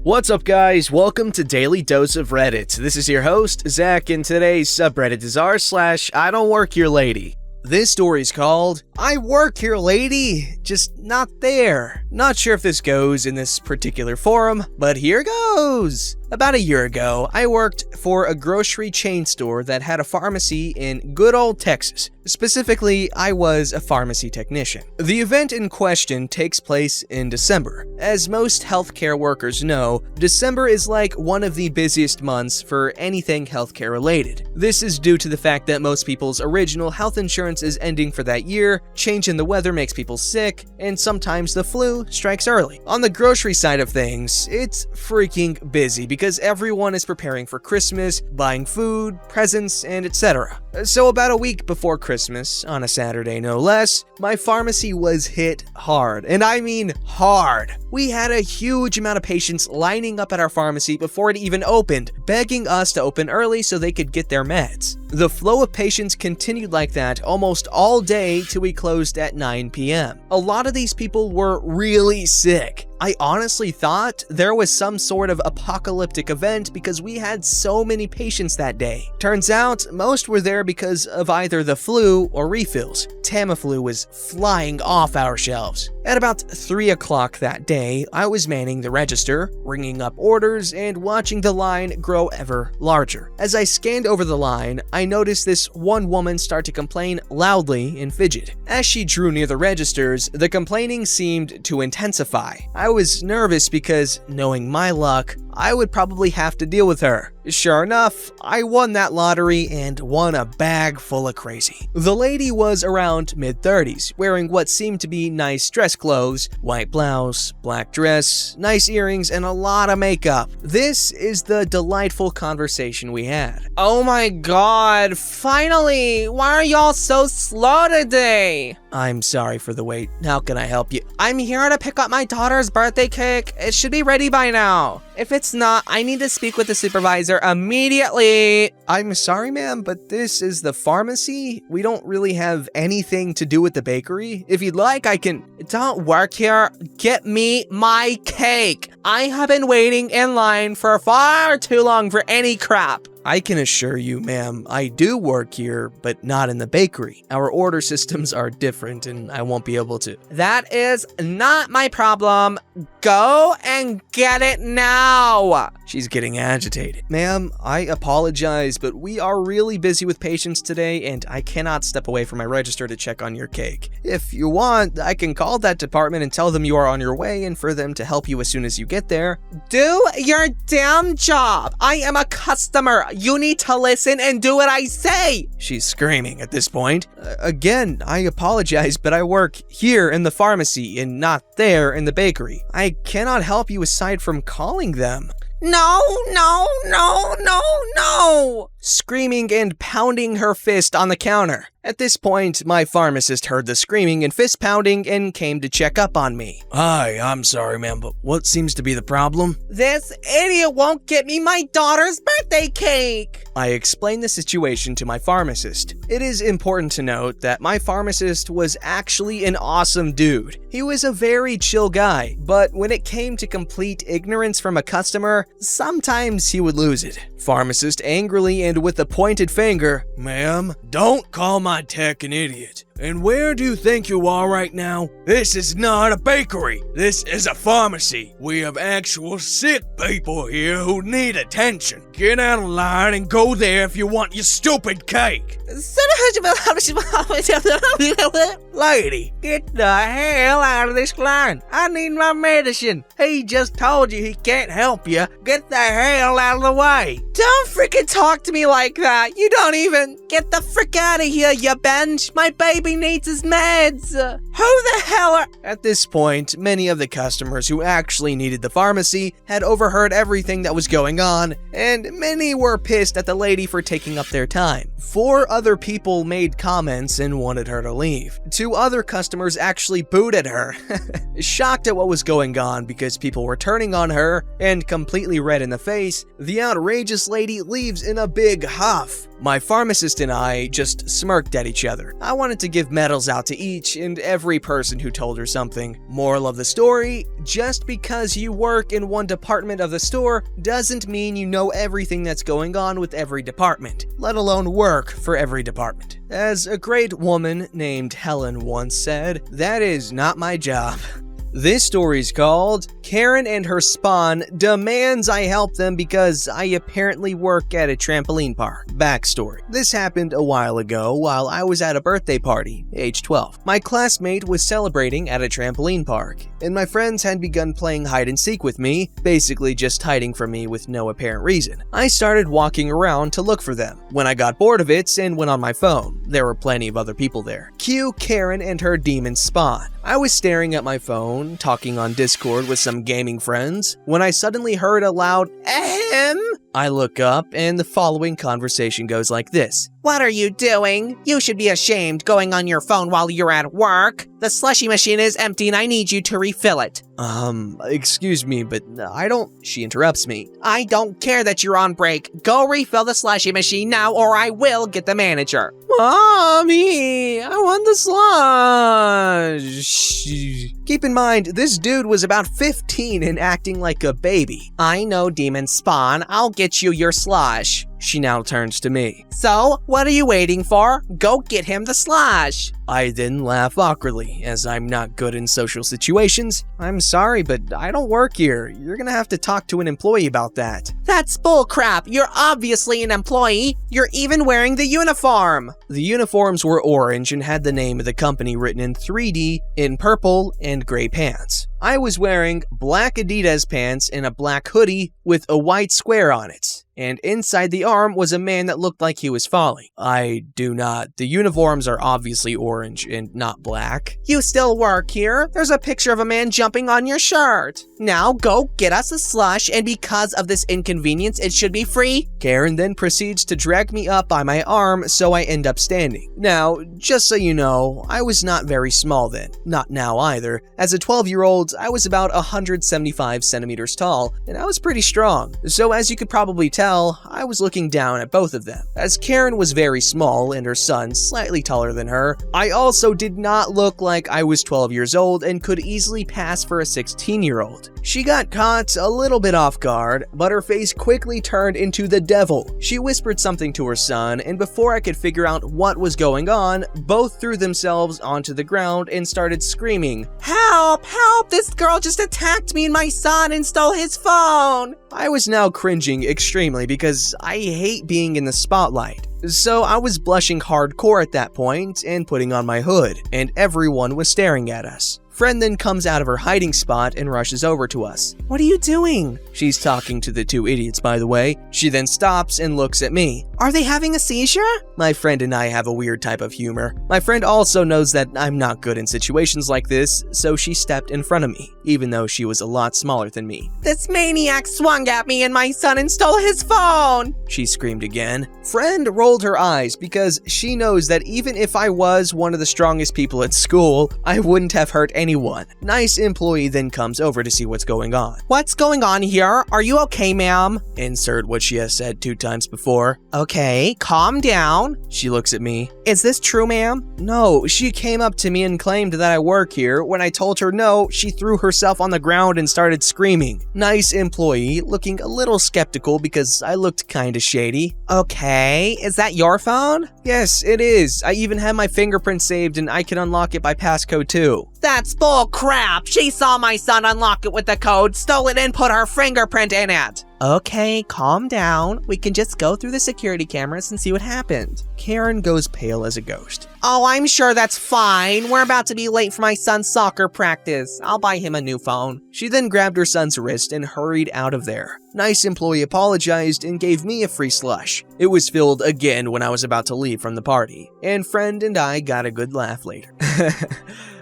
What's up, guys? Welcome to Daily Dose of Reddit. This is your host, Zach, and today's subreddit is r/IDontWorkHereLady. This story's called, I Work Here Lady, just not there. Not sure if this goes in this particular forum, but here goes. About a year ago, I worked for a grocery chain store that had a pharmacy in good old Texas. Specifically, I was a pharmacy technician. The event in question takes place in December. As most healthcare workers know, December is like one of the busiest months for anything healthcare related. This is due to the fact that most people's original health insurance is ending for that year, change in the weather makes people sick, and sometimes the flu strikes early. On the grocery side of things, it's freaking busy because everyone is preparing for Christmas, buying food, presents, and etc. So about a week before Christmas, on a Saturday no less, my pharmacy was hit hard, and I mean hard. We had a huge amount of patients lining up at our pharmacy before it even opened, begging us to open early so they could get their meds. The flow of patients continued like that almost all day till we closed at 9 p.m. A lot of these people were really sick. I honestly thought there was some sort of apocalyptic event because we had so many patients that day. Turns out, most were there because of either the flu or refills. Tamiflu was flying off our shelves. At about 3 o'clock that day, I was manning the register, ringing up orders, and watching the line grow ever larger. As I scanned over the line, I noticed this one woman start to complain loudly and fidget. As she drew near the registers, the complaining seemed to intensify. I was nervous because, knowing my luck, I would probably have to deal with her. Sure enough, I won that lottery and won a bag full of crazy. The lady was around mid-30s, wearing what seemed to be nice dress clothes, white blouse, black dress, nice earrings, and a lot of makeup. This is the delightful conversation we had. Oh my god, finally! Why are y'all so slow today? I'm sorry for the wait. How can I help you? I'm here to pick up my daughter's birthday cake. It should be ready by now. If it's not, I need to speak with the supervisor immediately. I'm sorry, ma'am, but this is the pharmacy. We don't really have anything to do with the bakery. If you'd like, I can... Don't work here. Get me my cake. I have been waiting in line for far too long for any crap. I can assure you, ma'am, I do work here, but not in the bakery. Our order systems are different, and I won't be able to. That is not my problem. Go and get it now. She's getting agitated. Ma'am, I apologize, but we are really busy with patients today, and I cannot step away from my register to check on your cake. If you want, I can call that department and tell them you are on your way and for them to help you as soon as you get there. Do your damn job. I am a customer. You need to listen and do what I say. She's screaming at this point. Again, I apologize, but I work here in the pharmacy and not there in the bakery. I cannot help you aside from calling them. No, no, no, no, no! Screaming and pounding her fist on the counter. At this point, my pharmacist heard the screaming and fist pounding and came to check up on me. Hi, I'm sorry, ma'am, but what seems to be the problem? This idiot won't get me my daughter's birthday cake! I explained the situation to my pharmacist. It is important to note that my pharmacist was actually an awesome dude. He was a very chill guy, but when it came to complete ignorance from a customer, sometimes he would lose it. Pharmacist angrily and with a pointed finger, "Ma'am, don't call my tech an idiot. And where do you think you are right now? This is not a bakery. This is a pharmacy. We have actual sick people here who need attention. Get out of line and go there if you want your stupid cake." Lady, get the hell out of this line. I need my medicine. He just told you he can't help you. Get the hell out of the way. Don't freaking talk to me like that. You don't even get the frick out of here, you bench. My baby needs his meds. Who the hell are... At this point, many of the customers who actually needed the pharmacy had overheard everything that was going on, and many were pissed at the lady for taking up their time. 4 other people made comments and wanted her to leave. 2 other customers actually booed at her. Shocked at what was going on because people were turning on her and completely red in the face, the outrageous lady leaves in a big huff. My pharmacist and I just smirked at each other. I wanted to give medals out to each and every every person who told her something. Moral of the story, just because you work in one department of the store doesn't mean you know everything that's going on with every department, let alone work for every department. As a great woman named Helen once said, that is not my job. This story's called Karen and Her Spawn Demands I Help Them Because I Apparently Work at a Trampoline Park. Backstory. This happened a while ago while I was at a birthday party, age 12. My classmate was celebrating at a trampoline park, and my friends had begun playing hide and seek with me, basically just hiding from me with no apparent reason. I started walking around to look for them. When I got bored of it and went on my phone, there were plenty of other people there. Cue Karen and her demon spawn. I was staring at my phone, talking on Discord with some gaming friends, when I suddenly heard a loud ahem. I look up and the following conversation goes like this. What are you doing? You should be ashamed going on your phone while you're at work. The slushy machine is empty and I need you to refill it. Excuse me, but I don't... She interrupts me. I don't care that you're on break. Go refill the slushy machine now or I will get the manager. Mommy, I want the slush. Keep in mind, this dude was about 15 and acting like a baby. I know, Demon Spawn. I'll get you your slush. She now turns to me. So, what are you waiting for? Go get him the slush. I then laugh awkwardly, as I'm not good in social situations. I'm sorry, but I don't work here. You're gonna have to talk to an employee about that. That's bullcrap. You're obviously an employee. You're even wearing the uniform. The uniforms were orange and had the name of the company written in 3D in purple and gray pants. I was wearing black Adidas pants and a black hoodie with a white square on it. And inside the arm was a man that looked like he was falling. I do not. The uniforms are obviously orange and not black. You still work here? There's a picture of a man jumping on your shirt. Now go get us a slush, and because of this inconvenience, it should be free. Karen then proceeds to drag me up by my arm, so I end up standing. Now, just so you know, I was not very small then. Not now either. As a 12-year-old, I was about 175 centimeters tall, and I was pretty strong. So as you could probably tell, I was looking down at both of them. As Karen was very small and her son slightly taller than her, I also did not look like I was 12 years old and could easily pass for a 16-year-old. She got caught a little bit off guard, but her face quickly turned into the devil. She whispered something to her son, and before I could figure out what was going on, both threw themselves onto the ground and started screaming, "Help! Help! This girl just attacked me and my son and stole his phone!" I was now cringing extremely because I hate being in the spotlight. So I was blushing hardcore at that point and putting on my hood, and everyone was staring at us. Friend then comes out of her hiding spot and rushes over to us. What are you doing? She's talking to the two idiots, by the way. She then stops and looks at me. Are they having a seizure? My friend and I have a weird type of humor. My friend also knows that I'm not good in situations like this, so she stepped in front of me, even though she was a lot smaller than me. This maniac swung at me and my son and stole his phone! She screamed again. Friend rolled her eyes because she knows that even if I was one of the strongest people at school, I wouldn't have hurt anyone. Nice employee then comes over to see what's going on. What's going on here? Are you okay, ma'am? Insert what she has said 2 times before. Okay, calm down. She looks at me. Is this true, ma'am? No, she came up to me and claimed that I work here. When I told her no, she threw herself on the ground and started screaming. Nice employee, looking a little skeptical because I looked kinda shady. Okay, is that your phone? Yes, it is. I even have my fingerprint saved and I can unlock it by passcode too. That's bull crap. She saw my son unlock it with the code, stole it, and put her fingerprint in it. Okay, calm down. We can just go through the security cameras and see what happened. Karen goes pale as a ghost. Oh, I'm sure that's fine. We're about to be late for my son's soccer practice. I'll buy him a new phone. She then grabbed her son's wrist and hurried out of there. Nice employee apologized and gave me a free slush. It was filled again when I was about to leave from the party, and friend and I got a good laugh later.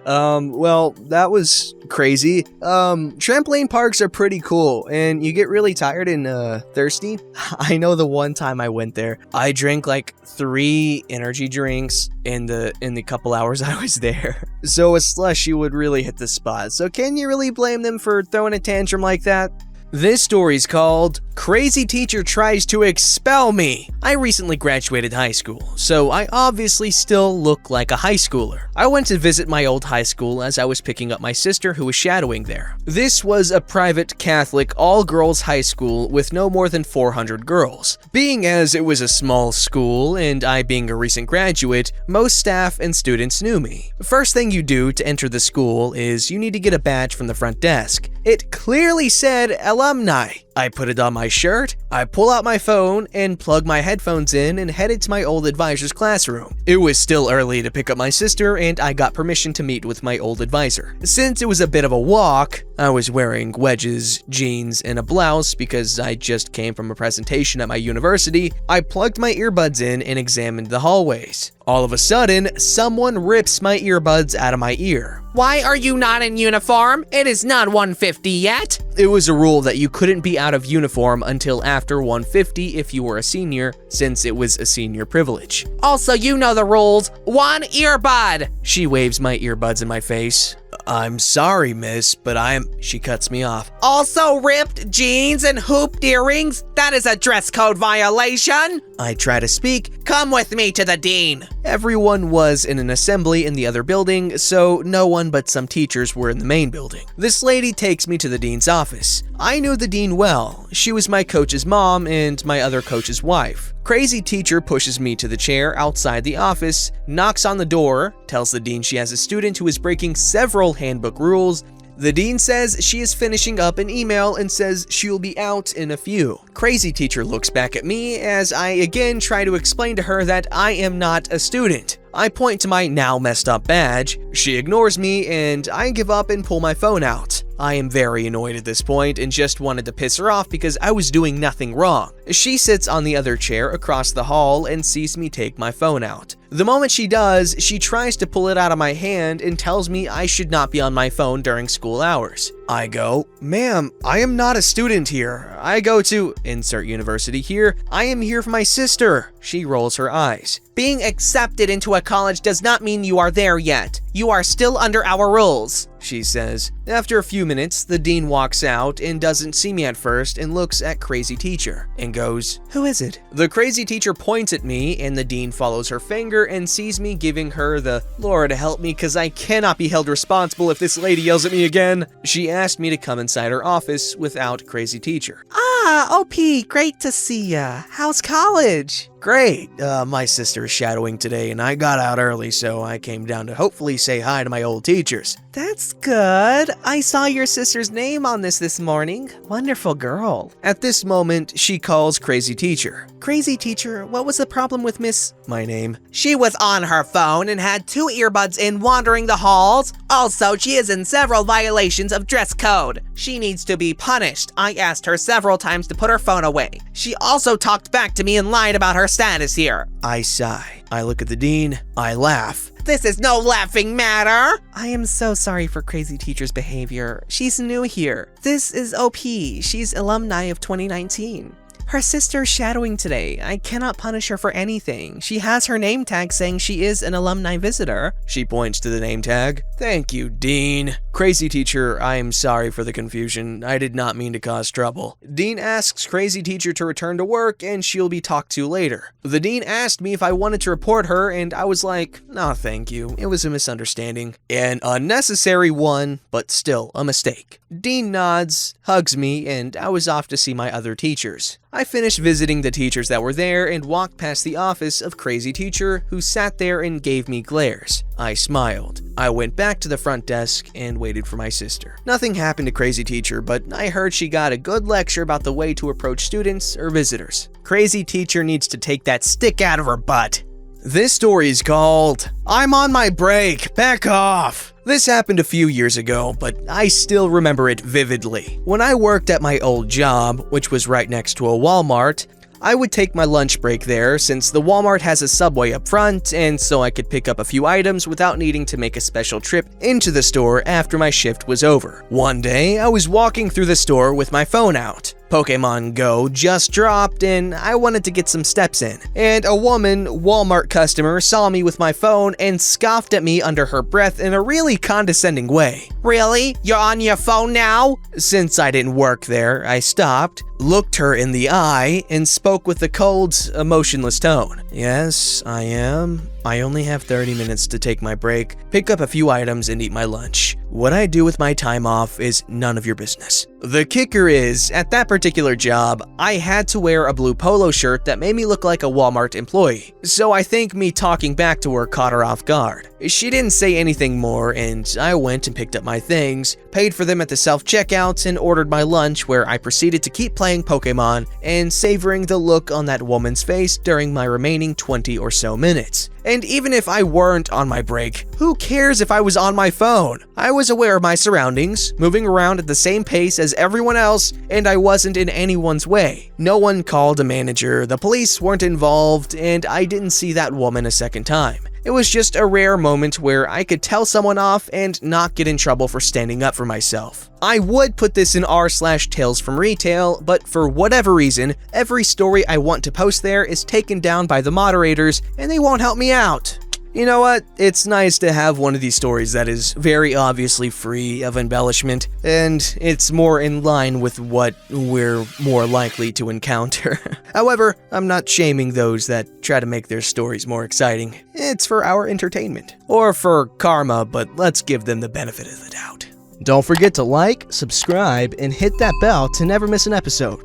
Well, that was crazy. Trampoline parks are pretty cool, and you get really tired and, thirsty. I know the one time I went there, I drank like 3 energy drinks in the couple hours I was there. So a slushy would really hit the spot. So can you really blame them for throwing a tantrum like that? This story's called Crazy Teacher Tries to Expel Me. I recently graduated high school, so I obviously still look like a high schooler. I went to visit my old high school as I was picking up my sister who was shadowing there. This was a private Catholic all-girls high school with no more than 400 girls. Being as it was a small school and I being a recent graduate, most staff and students knew me. First thing you do to enter the school is you need to get a badge from the front desk. It clearly said alumni. I put it on my shirt, I pull out my phone and plug my headphones in and headed to my old advisor's classroom. It was still early to pick up my sister and I got permission to meet with my old advisor. Since it was a bit of a walk, I was wearing wedges, jeans, and a blouse because I just came from a presentation at my university. I plugged my earbuds in and examined the hallways. All of a sudden, someone rips my earbuds out of my ear. Why are you not in uniform? It is not 150 yet. It was a rule that you couldn't be out of uniform until after 150 if you were a senior, since it was a senior privilege. Also, you know the rules. 1 earbud. She waves my earbuds in my face. I'm sorry, miss, but She cuts me off. Also ripped jeans and hooped earrings? That is a dress code violation. I try to speak. Come with me to the dean. Everyone was in an assembly in the other building, so no one but some teachers were in the main building. This lady takes me to the dean's office. I knew the dean well. She was my coach's mom and my other coach's wife. Crazy Teacher pushes me to the chair outside the office, knocks on the door, tells the dean she has a student who is breaking several handbook rules. The dean says she is finishing up an email and says she'll be out in a few. Crazy Teacher looks back at me as I again try to explain to her that I am not a student. I point to my now messed up badge. She ignores me and I give up and pull my phone out. I am very annoyed at this point and just wanted to piss her off because I was doing nothing wrong. She sits on the other chair across the hall and sees me take my phone out. The moment she does, she tries to pull it out of my hand and tells me I should not be on my phone during school hours. I go, ma'am, I am not a student here. I go to insert university here. I am here for my sister. She rolls her eyes. Being accepted into a college does not mean you are there yet. You are still under our rules, she says. After a few minutes, the dean walks out and doesn't see me at first and looks at Crazy Teacher and goes, who is it? The Crazy Teacher points at me and the dean follows her finger and sees me giving her the Lord help me cause I cannot be held responsible if this lady yells at me again. She asked me to come inside her office without Crazy Teacher. OP, great to see ya. How's college? Great. My sister is shadowing today and I got out early, so I came down to hopefully say hi to my old teachers. That's good. I saw your sister's name on this morning. Wonderful girl. At this moment, she calls Crazy Teacher. Crazy Teacher, what was the problem with Miss... My name? She was on her phone and had 2 earbuds in wandering the halls. Also, she is in several violations of dress code. She needs to be punished. I asked her several times to put her phone away. She also talked back to me and lied about her status here. I sigh. I look at the dean. I laugh. This is no laughing matter. I am so sorry for Crazy Teacher's behavior. She's new here. This is OP. She's alumni of 2019. Her sister's shadowing today. I cannot punish her for anything. She has her name tag saying she is an alumni visitor. She points to the name tag. Thank you, Dean. Crazy Teacher, I am sorry for the confusion. I did not mean to cause trouble. Dean asks Crazy Teacher to return to work and she'll be talked to later. The dean asked me if I wanted to report her and I was like, no, thank you. It was a misunderstanding. An unnecessary one, but still a mistake. Dean nods, hugs me, and I was off to see my other teachers. I finished visiting the teachers that were there and walked past the office of Crazy Teacher, who sat there and gave me glares. I smiled. I went back to the front desk and waited for my sister. Nothing happened to Crazy Teacher, but I heard she got a good lecture about the way to approach students or visitors. Crazy Teacher needs to take that stick out of her butt. This story is called, I'm on my break, back off. This happened a few years ago, but I still remember it vividly. When I worked at my old job, which was right next to a Walmart, I would take my lunch break there since the Walmart has a Subway up front, and so I could pick up a few items without needing to make a special trip into the store after my shift was over. One day, I was walking through the store with my phone out. Pokemon Go just dropped and I wanted to get some steps in. And a woman, Walmart customer, saw me with my phone and scoffed at me under her breath in a really condescending way. Really? You're on your phone now? Since I didn't work there, I stopped, looked her in the eye, and spoke with a cold, emotionless tone. Yes, I am. I only have 30 minutes to take my break, pick up a few items, and eat my lunch. What I do with my time off is none of your business. The kicker is, at that particular job, I had to wear a blue polo shirt that made me look like a Walmart employee. So I think me talking back to her caught her off guard. She didn't say anything more, and I went and picked up my things, paid for them at the self-checkout, and ordered my lunch, where I proceeded to keep playing Pokemon and savoring the look on that woman's face during my remaining 20 or so minutes. And even if I weren't on my break, who cares if I was on my phone? I was aware of my surroundings, moving around at the same pace as everyone else, and I wasn't in anyone's way. No one called a manager, the police weren't involved, and I didn't see that woman a second time. It was just a rare moment where I could tell someone off and not get in trouble for standing up for myself. I would put this in r/tales from retail, but for whatever reason, every story I want to post there is taken down by the moderators and they won't help me out. You know what? It's nice to have one of these stories that is very obviously free of embellishment, and it's more in line with what we're more likely to encounter. However, I'm not shaming those that try to make their stories more exciting. It's for our entertainment. Or for karma, but let's give them the benefit of the doubt. Don't forget to like, subscribe, and hit that bell to never miss an episode.